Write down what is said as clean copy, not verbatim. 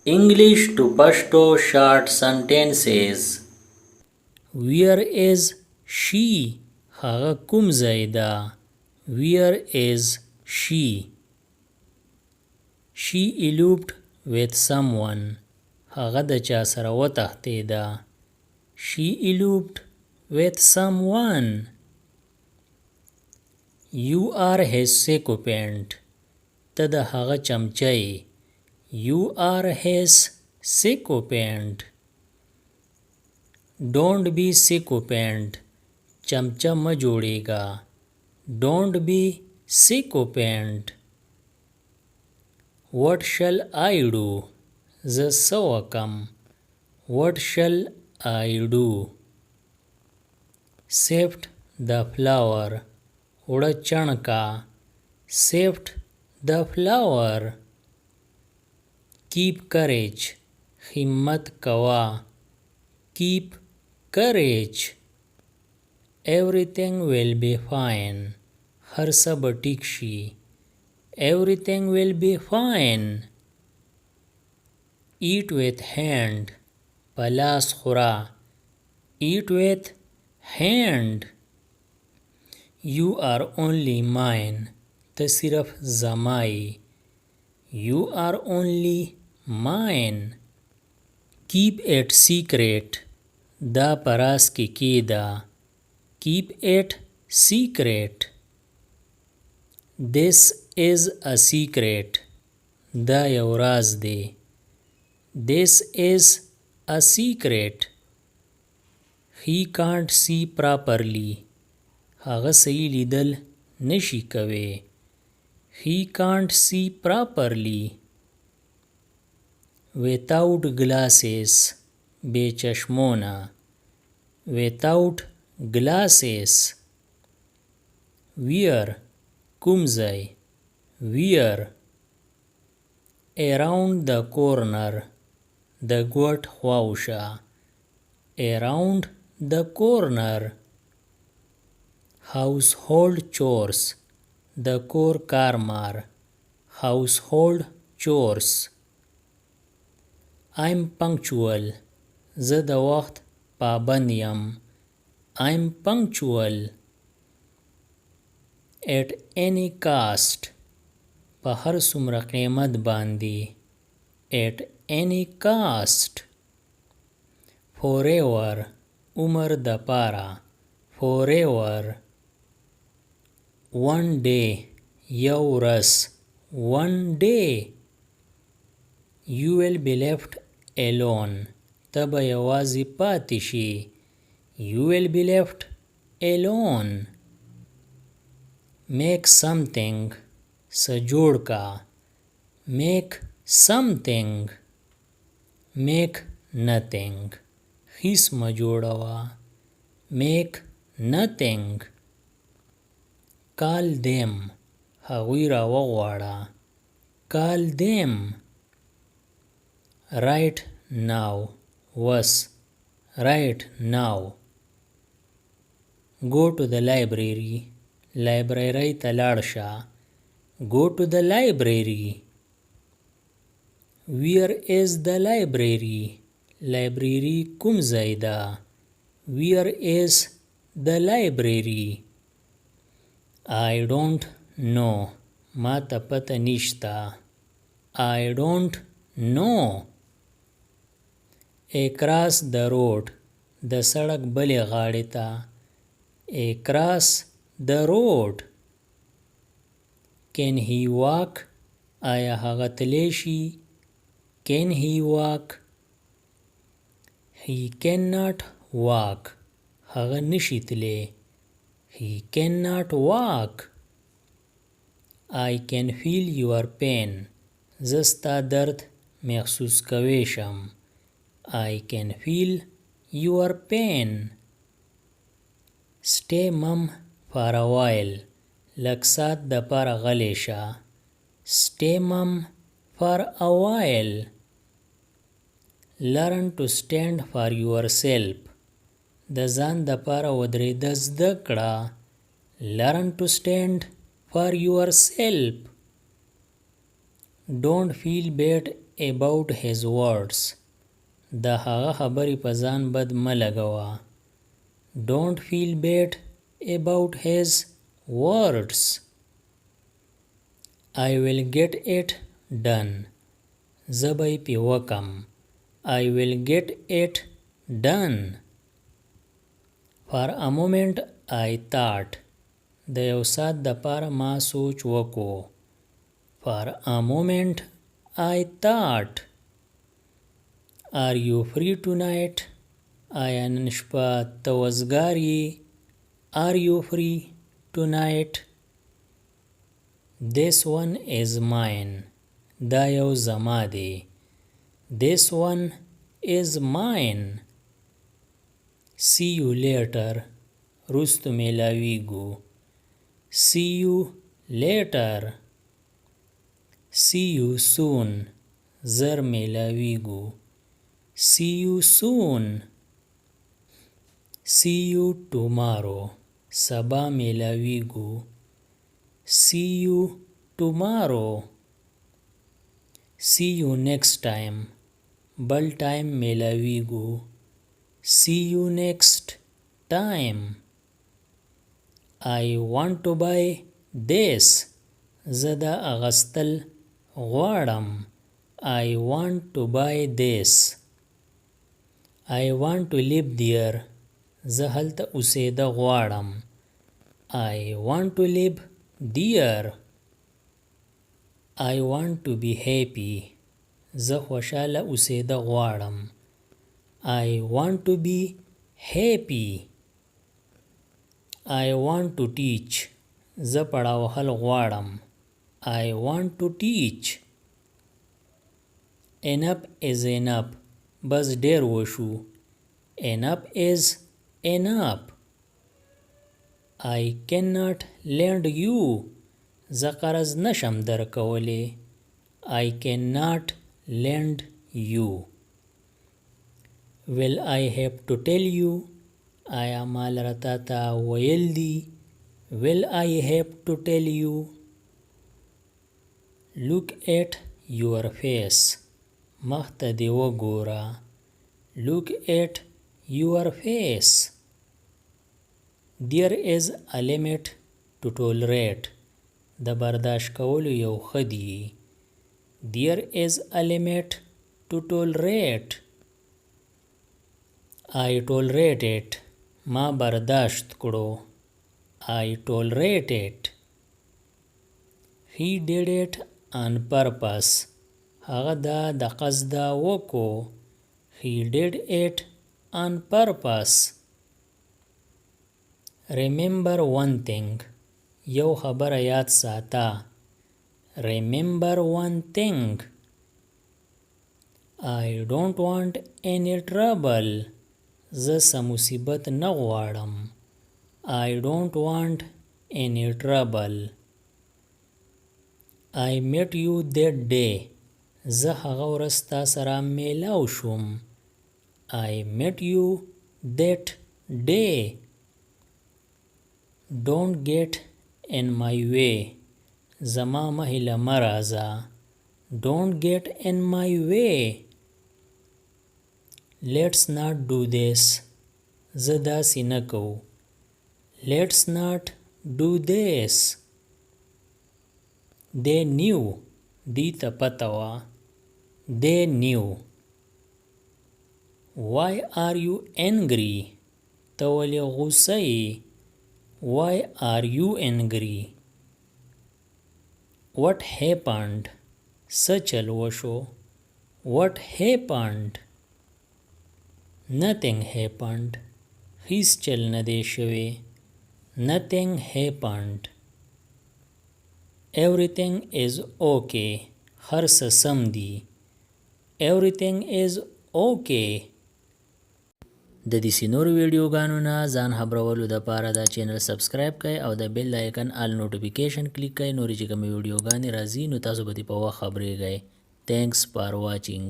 English to Pashto short sentences. Where is she? هغه کوم ځای ده؟ Where is she? She eloped with someone. هغه د چا سره وتښتېده. She eloped with someone. You are his sycophant. ته د هغه چمچه یې. You are his sycophant. Don't be sycophant. چمچه مه جوړېږه. Don't be sycophant. What shall I do? زه څه وکم؟ What shall I do? Sift the flour. وړه چڼکه. Sift the flour. Keep courage. همت کوه. Keep courage. Everything will be fine. هر څه به ټیک شي. Everything will be fine. Eat with hand. په لاس خوره. Eat with hand. You are only mine. ته صرف زما یې. You are only mine. Keep it secret. دا په راز کې کېږده. Keep it secret. This is a secret. دا یو راز دی. This is a secret. He can't see properly. هغه صحیح لیدل نشي کوي. He can't see properly. Without glasses. بې چشمونه. Without glasses. Where. کوم ځای. Where. Around the corner. د ګوټ خواوشه. Around the corner. Household chores. د کور کارمار. Household chores. I'm punctual. زه د وخت پابند یم. I'm punctual. At any cost. په هر څومره قیمت باندې. At any cost. Forever. عمر د پاره. Forever. One day. یو ورځ. One day. You will be left alone. ته به یوازې پاتې شي. You will be left alone. Make something. څه جوړ کا. Make something. Make nothing. هیڅ مه جوړوه. Make nothing. Call them. هغوی را وغواړه. Call them. Right now. Was. Right now. Go to the library. لایبرری ته لاړ شه. Go to the library. Where is the library? لایبرری کوم ځای ده؟ Where is the library? I don't know. ما ته پته نشته. I don't know. Across the road. د سړک بلې غاړې ته. Across the road. Can he walk? آیا هغه تلی شي؟ Can he walk? He cannot walk. هغه نشي تلی. He cannot walk. I can feel your pain. زه ستا درد محسوس کولی شم. I can feel your pain. Stay mum for a while. لږ ساعت دپاره غلی شه. Stay mum for a while. Learn to stand for yourself. د ځان دپاره ودرېده زده کړه. Learn to stand for yourself. Don't feel bad about his words. د هغه خبرې په ځان بد مه لګوه. Don't feel bad about his words. I will get it done. زه به یې پې وکم. I will get it done. For a moment I thought. د یو ساعت دپاره ما سوچ وکړو. For a moment I thought. Are you free tonight? آیا نن شپه ته وزګار یې؟ Are you free tonight? This one is mine. دا یو زما دی. This one is mine. See you later. رستو میلاویږو. See you later. See you soon. زر میلاویږو. See you soon. See you tomorrow. سبا میلاویږو. See you tomorrow. See you next time. بل ټایم میلاویږو. See you next time. I want to buy this. زه دا اغستل غواړم. I want to buy this. I want to live there. زه هلته اوسېده غواړم. I want to live there. I want to be happy. زه خوشحاله اوسېده غواړم. I want to be happy. I want to teach. زه پړاوهل غواړم. I want to teach. Enough is enough. بس ډیر وشو. Enough is enough. I cannot lend you. زه قرض نشم درکولی. I cannot lend you. Will I have to tell you? آیا ما لره تا ته ویل دي؟ Will I have to tell you? Look at your face. مخ ته دې وګوره. Look at your face. There is a limit to tolerate. د برداشت کولو یو حد دی. There is a limit to tolerate. I tolerate it. ما برداشت کړو. I tolerate it. He did it on purpose. هغه دا د قصده وکړو. He did it on purpose. Remember one thing. یو خبره یاد ساته. Remember one thing. I don't want any trouble. زه څه مصیبت نه غواړم. I don't want any trouble. I met you that day. زه هغه ورځ تا سره میلاو شوم. I met you that day. Don't get in my way. زما مهله مه راځه. Don't get in my way. Let's not do this. زه داسې نه کوو. Let's not do this. They knew. دی ته پته وه. They knew. Why are you angry? ته ولې غوسه یې؟ Why are you angry? What happened? څه چل وشو؟ What happened? Nothing happened. هیڅ چل نه دی شوی. Nothing happened. Everything is okay. هر څه سم دی. Everything is okay. د دې نورو ویډیوګانو نه ځان خبرولو دپاره دا چینل سبسکرایب کړئ او د بیل آیکن آل نوټیفیکیشن کلیک کړئ. نورې چې کومې ویډیوګانې راځي نو تاسو به دې په وخت خبرېږئ. Thanks for watching.